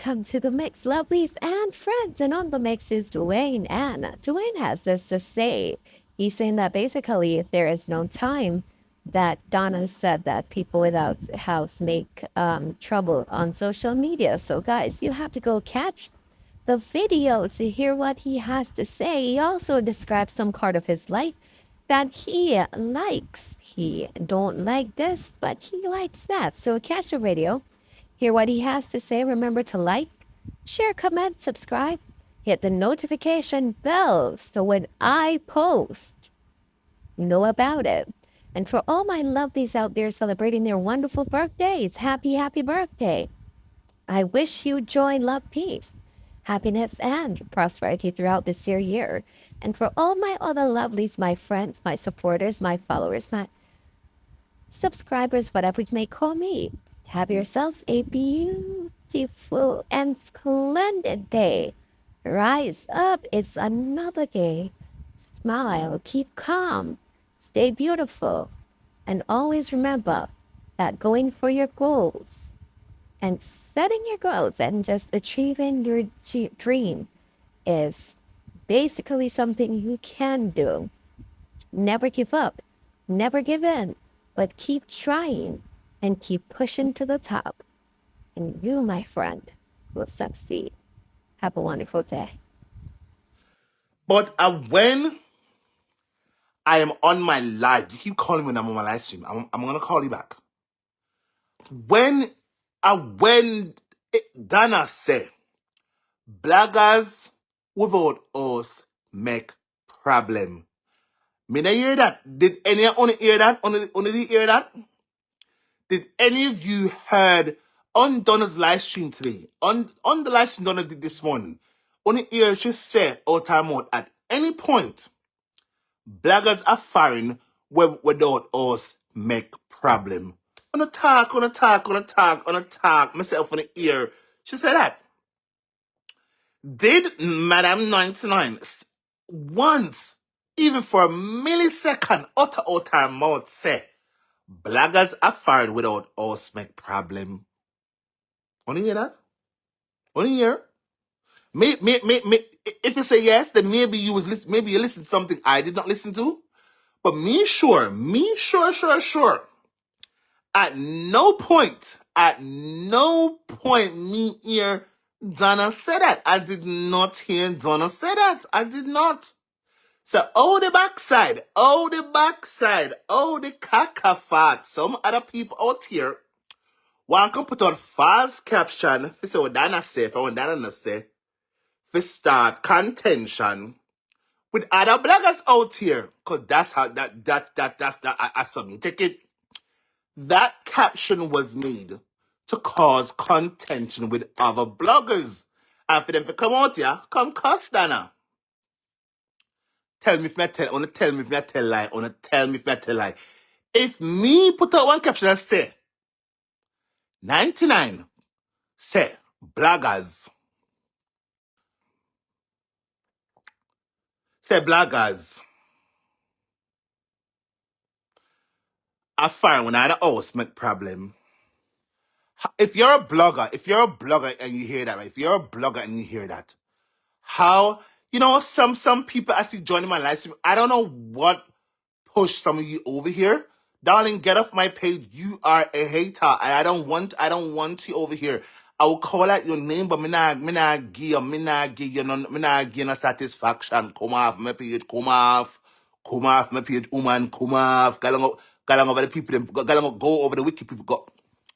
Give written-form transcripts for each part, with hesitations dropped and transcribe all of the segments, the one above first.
welcome to the mix, lovelies and friends. And on the mix is Dwayne. And Dwayne has this to say. He's saying that basically, if there is no time, that Donna said that people without house make trouble on social media. So, guys, you have to go catch the video to hear what he has to say. He also describes some part of his life that he likes. He don't like this, but he likes that. So catch the video, hear what he has to say. Remember to like, share, comment, subscribe, hit the notification bell so when I post, you know about it. And for all my lovelies out there celebrating their wonderful birthdays, happy, happy birthday. I wish you joy, love, peace, happiness, and prosperity throughout this year. And for all my other lovelies, my friends, my supporters, my followers, my subscribers, whatever you may call me, have yourselves a beautiful and splendid day. Rise up, it's another day. Smile, keep calm, stay beautiful, and always remember that going for your goals and setting your goals and just achieving your dream is basically something you can do. Never give up, never give in, but keep trying and keep pushing to the top. And you, my friend, will succeed. Have a wonderful day. But when I am on my live, you keep calling me when I'm on my live stream. I'm gonna call you back. When Donna said, "Blaggers without us make problem." Me not hear that. Did any only hear that? Only hear that? Did any of you heard on Donna's live stream today? On the live stream Donna did this morning, only hear she say out her mouth at any point, blaggers are firing without us make problem. On attack. Myself on the ear. She said that. Did Madame 99 once, even for a millisecond, utter out her mouth say, blaggers are fired without us make problem? Only hear that? Only hear? If you say yes, then maybe you listened to something I did not listen to. But me sure. At no point me hear Donna say that. I did not hear Donna say that. I did not. So, the backside, oh, the caca. Some other people out here want to put out false caption for say what Donna say, for what Donna say, for start contention with other bloggers out here. Cause that's how I saw me take it. That caption was made to cause contention with other bloggers. And for them to come out here, come cuss Donna. Tell me if I tell lie. If me put out one caption and say, 99 say, bloggers are fine when I had a house make problem. If you're a blogger and you hear that, right? If you're a blogger and you hear that, how, some people I see joining my live stream, I don't know what pushed some of you over here. Darling, get off my page. You are a hater. I don't want you over here. I will call out your name, but me not give you no satisfaction. Come off my page, come off my page, woman, come off. Galang over the people, go over the wiki people.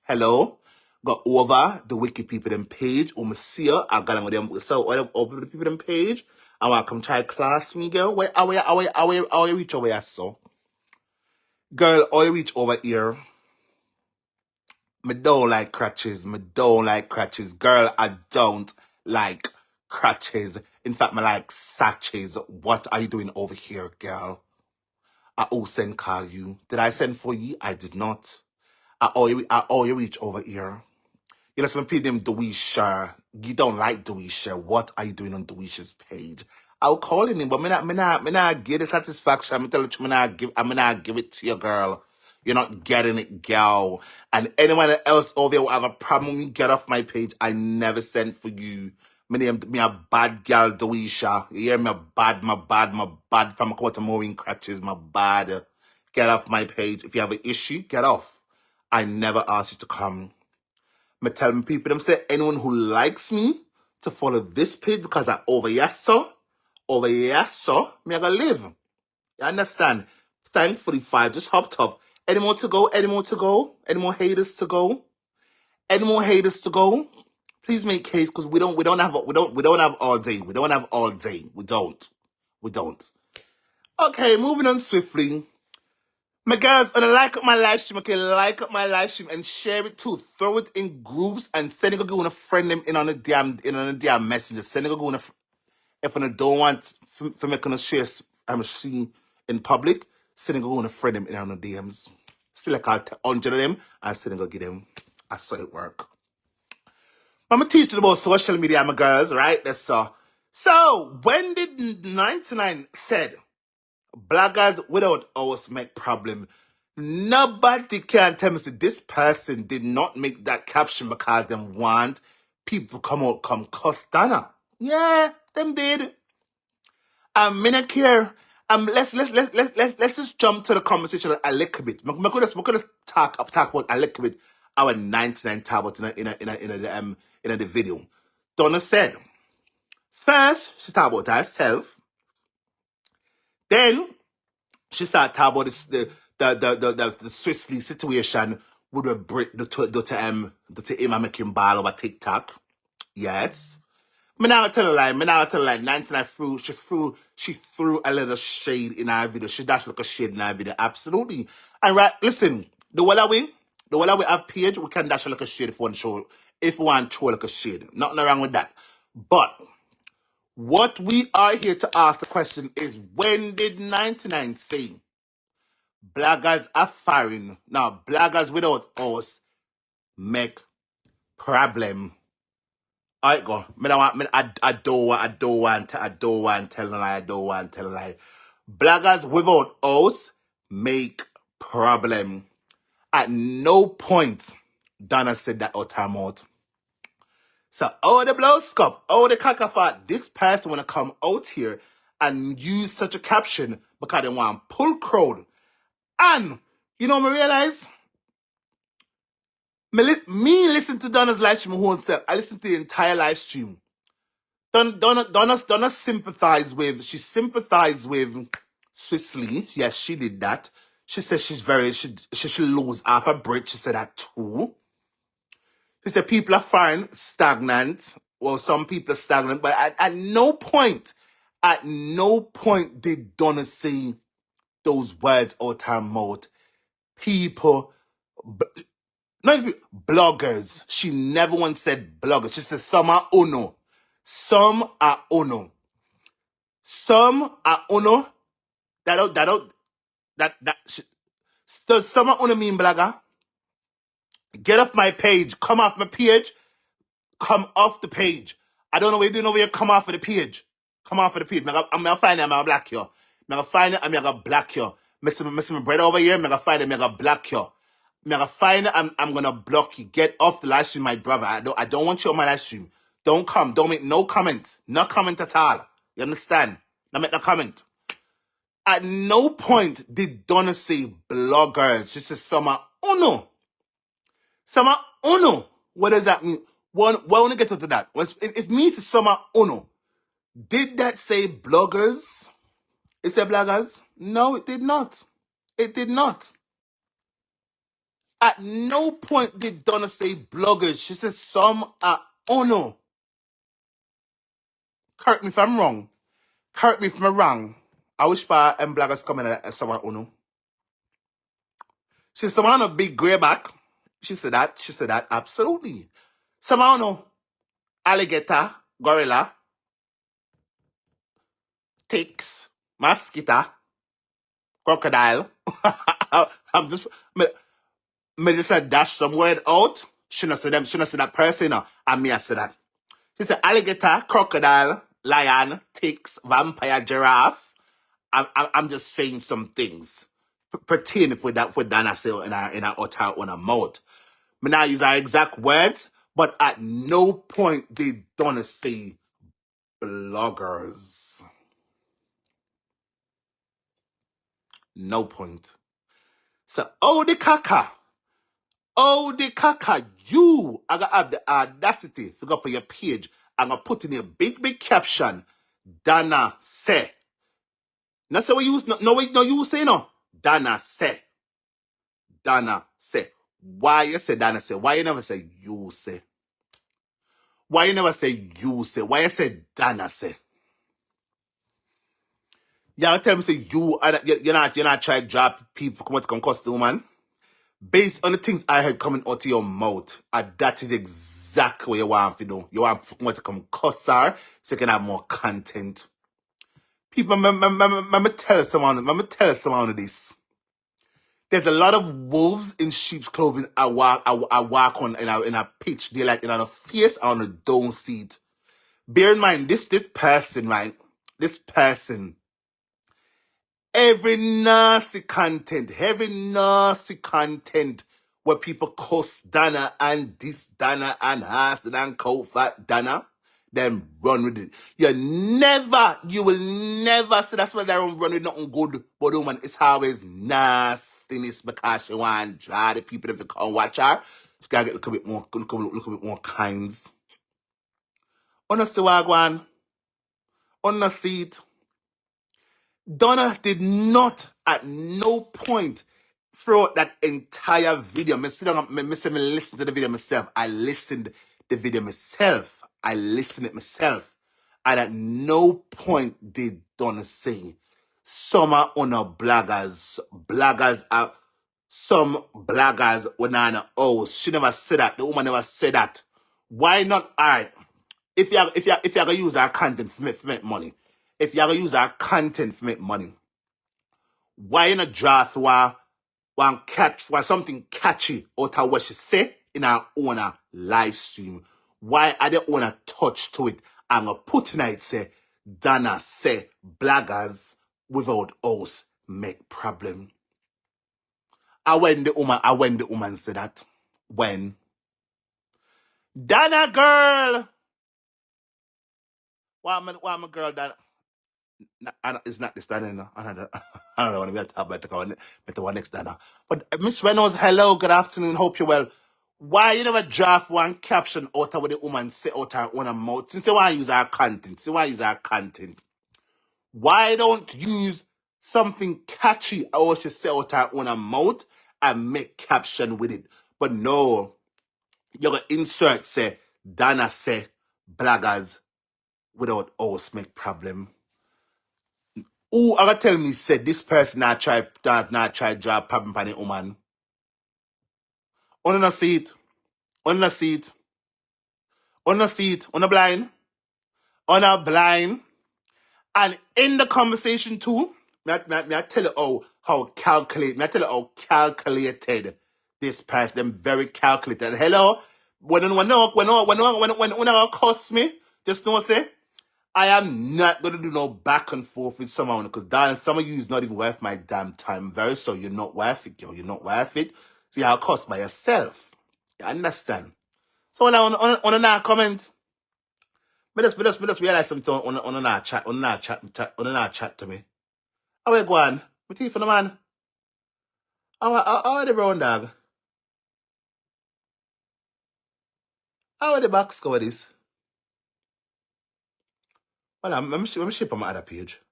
Hello? Go over the wiki people them page. See ya. I got them. So over the people them page. I want to come try class me, girl. Where you reach over here, so? Girl, I reach over here. Me don't like crutches. Girl, I don't like crutches. In fact, me like sachets. What are you doing over here, girl? I also call you. Did I send for you? I did not. I owe you reach over here. You know, some people named Dweisha. You don't like Dweisha. What are you doing on Dweisha's page? I'll call him, but me not give the satisfaction. I'm telling you, I'm not give it to you, girl. You're not getting it, girl. And anyone else over there will have a problem with me, get off my page. I never sent for you. Me a bad girl, Doisha. You hear me? My bad. From a quarter moving crutches, my bad. Get off my page. If you have an issue, get off. I never asked you to come. Me tell me people, them say anyone who likes me to follow this page because I over yes, so. Me I gotta live. You understand? Thankfully, 5 just hopped off. Any more to go? Any more to go? Any more haters to go? Any more haters to go? Please make case because we don't have all day. We don't have all day. We don't. Okay, moving on swiftly. My girls, when I like up my live stream, okay, like up my live stream and share it too. Throw it in groups and send it go on a friend them in on a damn messenger. Send it go on a if I don't want for me to share see in public, send it go on a friend them in on the DMs. Select out 100 of them and send it go give them. I saw it work. I'm gonna teach you about social media, my girls, right? That's so when did 99 said bloggers without us make problem? Nobody can tell me that this person did not make that caption because they want people to come cuss Donna. Yeah, them did. Me not care. Let's just jump to the conversation a little bit. We could just talk about a little bit our 99 tablet in the video. Donna said first she talked about herself, then she started talking about the Swiss Lee situation with the Brit the Emma making ball over TikTok. Yes. Me now tell a lie. 99 she threw a little shade in our video. She dashed like a shade in our video. Absolutely. And right, listen, the way we have page, we can dash like a shade if we want to throw like a shade. Nothing wrong with that. But what we are here to ask the question is, when did 99 say bloggers are firing? Now, bloggers without us make problem. I go. I don't want to tell a lie. Bloggers without us make problem. At no point Donna said that out her mouth. So all the blow scope, all the cacophony, this person wanna come out here and use such a caption because they want to pull crowd. And you know me realize? Me listen to Donna's live stream whole self. I listen to the entire live stream. Donna sympathized with Swiss Lee. Yes, she did that. She said she lose half a breath. She said that too. She said people are fine, stagnant. Well, some people are stagnant, but at no point did Donna say those words out her mouth. People, not even bloggers. She never once said bloggers. She said some are uno. Some are uno. Does some are uno mean blogger? Get off my page. Come off my page. Come off the page. I don't know what you're doing over here. Come off of the page. Come off of the page. I'm gonna find it. I'm gonna black you. I'm gonna find it. I'm gonna black you. Mr. My brother over here. I'm gonna find it. I'm gonna black you. I'm gonna find it. I'm gonna block you. Get off the live stream, my brother. I don't want you on my live stream. Don't come. Don't make no comment. No comment at all. You understand? Don't make no comment. At no point did Donna say bloggers. She said summer uno. Summer uno. What does that mean? Why want to get into that? If me is summer uno, did that say bloggers? It said bloggers? No, it did not. It did not. At no point did Donna say bloggers. She said some are uno. Correct me if I'm wrong. Correct me if I'm wrong. I wish for bloggers coming at summer uno. She said some on a big greyback. She said that. Absolutely. Some uno. Alligator, gorilla, ticks, mosquito, crocodile. I'm just me just dash some word out. She not say them, she not say that person, and me I say that. She said alligator, crocodile, lion, ticks, vampire, giraffe. I'm just saying some things. pertain with that what Donna say in our utter on a mouth. Me not use our exact words, but at no point did Donna say bloggers. No point. So, oh the caca, you I gotta have the audacity to go up on your page and gonna put in a big caption. Donna say. No say what you use, no you say no. Donna say. Donna say. Why you say Donna say? Why you never say you say? Why you never say you say? Why you say Donna say? Y'all tell me say you're not trying to drop people come out to come cost the woman. Based on the things I heard coming out of your mouth, that is exactly what you want to do. You want to come cuss her so you can have more content. People, let me tell someone of this. There's a lot of wolves in sheep's clothing. I walk on in a pitch. They're like in a face on a don't see it. Bear in mind, this person, right? This person, every nasty content where people cuss Donna and this Donna and Haston and cold fat Donna, then run with it. You will never see that's why they don't run with nothing good, but woman, it's always nastiness because she want to draw the people if they come watch her. She gotta get a little bit more kinds. Honestly, Wagwan, honestly, it. Donna did not at no point throughout that entire video. Me listen to the video myself. I listened the video myself. I listened it myself. And at no point did Donna say, some are on bloggers are some bloggers were not oh, she never said that. The woman never said that. Why not? All right. If you're gonna use our content for make money, if you're gonna use our content for make money, why not draft one something catchy out of what she say in our own live stream? Why are they own a touch to it and a put in it say Donna say bloggers without us make problem? I when the woman said that when Donna girl, why my girl Donna? It's not this Donna, no. I don't know what I'm going to talk about the one next Donna. But Miss Reynolds, hello, good afternoon, hope you're well. Why you never draft one caption out of what the woman say out her own mouth? Since you want to use our content, why don't use something catchy or she say out her own mouth and make caption with it? But no, you're going to insert say, Donna say, bloggers without us make problem. Who are tell me said this person not try drop problem on the woman? On a seat, on a blind, and in the conversation too. Me I tell you how calculated this person. Them very calculated. Hello, when cost me, just know say. I am not going to do no back and forth with someone because, darling, some of you is not even worth my damn time. Very so, you're not worth it, girl. You're not worth it. So you have cost by yourself. You understand? So when I on a comment, me just realize something on a chat to me. How we go on? Me teeth on the man. How are the brown dog? How are the box cover this? Well, I'm ship on my other page.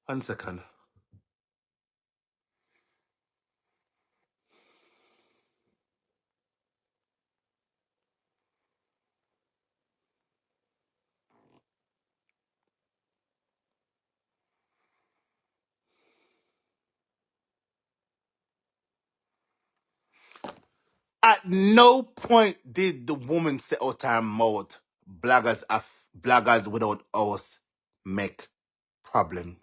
1 second. At no point did the woman say out her mouth, bloggers without us make problem.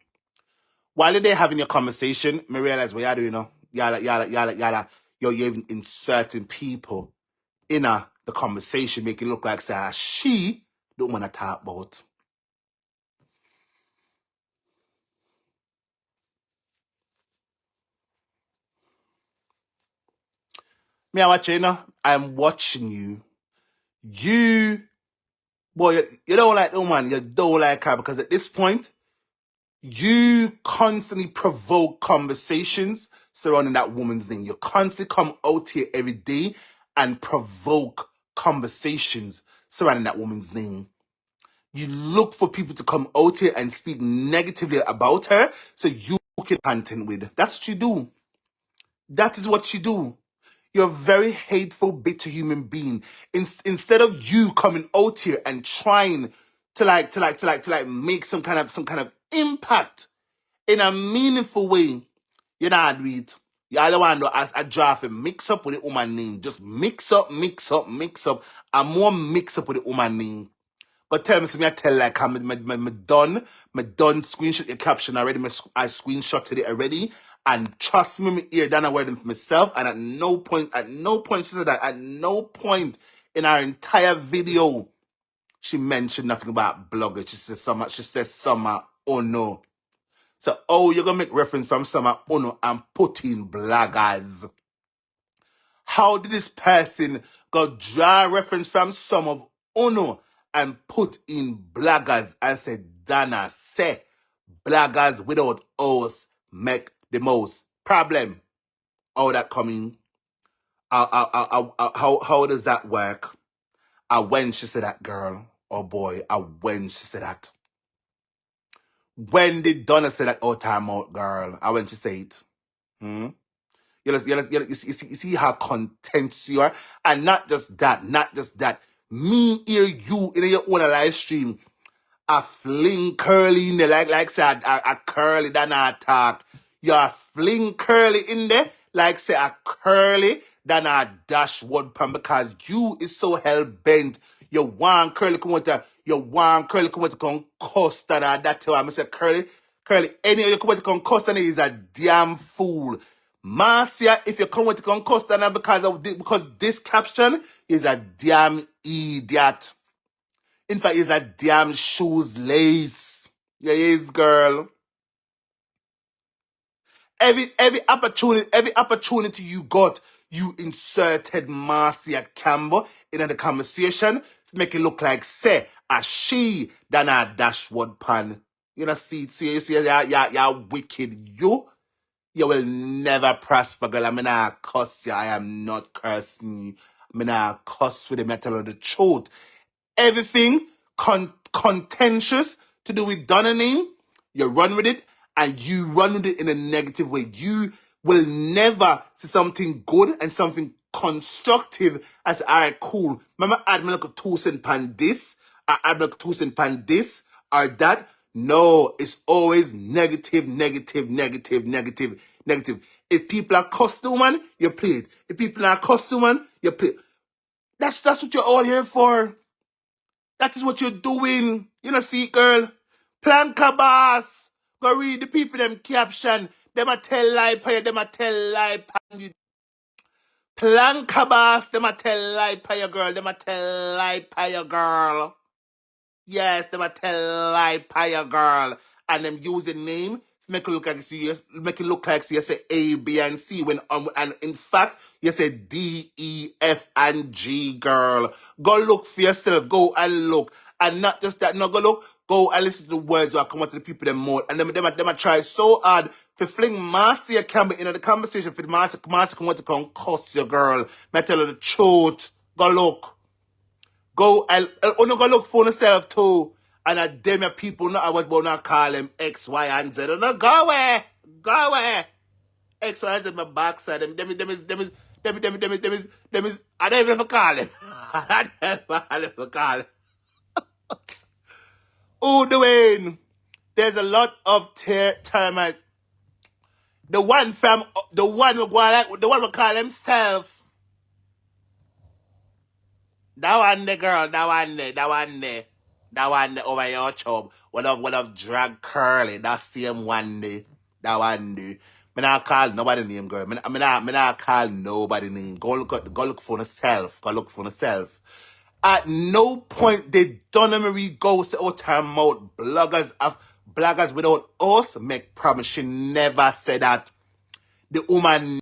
While they're having your conversation, me realize what y'all do, you know. You're even inserting people in the conversation, make it look like say she the woman I talk about. Me, I watch you, you know? I'm watching you. You, boy, you don't like the woman. You don't like her because at this point, you constantly provoke conversations surrounding that woman's name. You constantly come out here every day and provoke conversations surrounding that woman's name. You look for people to come out here and speak negatively about her so you can content with. That's what you do. That is what you do. You're a very hateful, bitter human being. Instead of you coming out here and trying to make some kind of impact in a meaningful way, you're not do it. You all want to ask a draft and mix up with the woman name. Just mix up, and more mix up with the woman name. But tell me, I tell like I'm done screenshot your caption already. I screenshotted it already. And trust me, me ear Donna wording for myself. And at no point, she said that at no point in our entire video, she mentioned nothing about bloggers. She says summer, oh no. So, oh, you're gonna make reference from summer, oh no, and put in bloggers. How did this person go draw reference from some of Uno and put in blaggers and say, Donna, say, blaggers without us make the most problem? How that coming? How does that work? When she said that, girl, oh boy, when she said that. When did Donna say that, oh, time out, girl? When she say it? Hmm? You see how content you are? And not just that. Me hear you in your own live stream. A fling curly in there, like say a curly than a talk. You a fling curly in there, like say a curly than a dashboard pan because you is so hell bent. You want curly come to come cost and that too. I'm say curly, any of you come to come cost and is a damn fool. Marcia, if you come to come cost and because this caption is a damn idiot. In fact, it's a damn shoes lace. Yeah, yes, girl. Every opportunity you got, you inserted Marcia Campbell in the conversation to make it look like say a she than a dashboard pan. You know, see, yeah, wicked. You will never prosper, girl. I mean, I cuss you. I am not cursing you. I mean, I cuss with the metal of the truth. Everything contentious to do with Donna name, you run with it, and you run with it in a negative way. You will never see something good and something constructive as, all right, cool. Remember, add me like a 2 cent pan this, I add like a 2 cent pan this, or that. No, it's always negative. If people are customer, you play it. If people are customer, you play it. That's what you're all here for. That is what you're doing. You know, see, girl. Planka boss. Go read the people them caption. Them a tell lie pa you. Them a tell lie pa you. Planka boss. Them a tell lie pa you, girl. Them a tell lie pa you, girl. Yes, them a tell lie pa you, girl. And them use a name make it look like you say A, B, and C when and in fact you say D, E, F, and G, girl. Go look for yourself. Go and look. And not just that, no, go and listen to the words that come out to the people them more. And them try so hard to fling Marcia Campbell into the conversation for the Marcia come out to come cuss your girl. Me tell her the truth. Go look. Go and go look for yourself too. And a them your people not what we not call them X, Y, and Z. No, go away. X, Y, and Z my backside. Them is I don't even call them. I don't even call them. Oh, Dwayne. There's a lot of termites. The one we call himself. That one there, girl. That one there over your chub. What of drag curly. That same one there. That one there. Me not call nobody name, girl. Me not call nobody name. Go look for yourself. Go look for yourself. At no point did Donna Marie go say out her mouth bloggers without us make promise. She never said that. The woman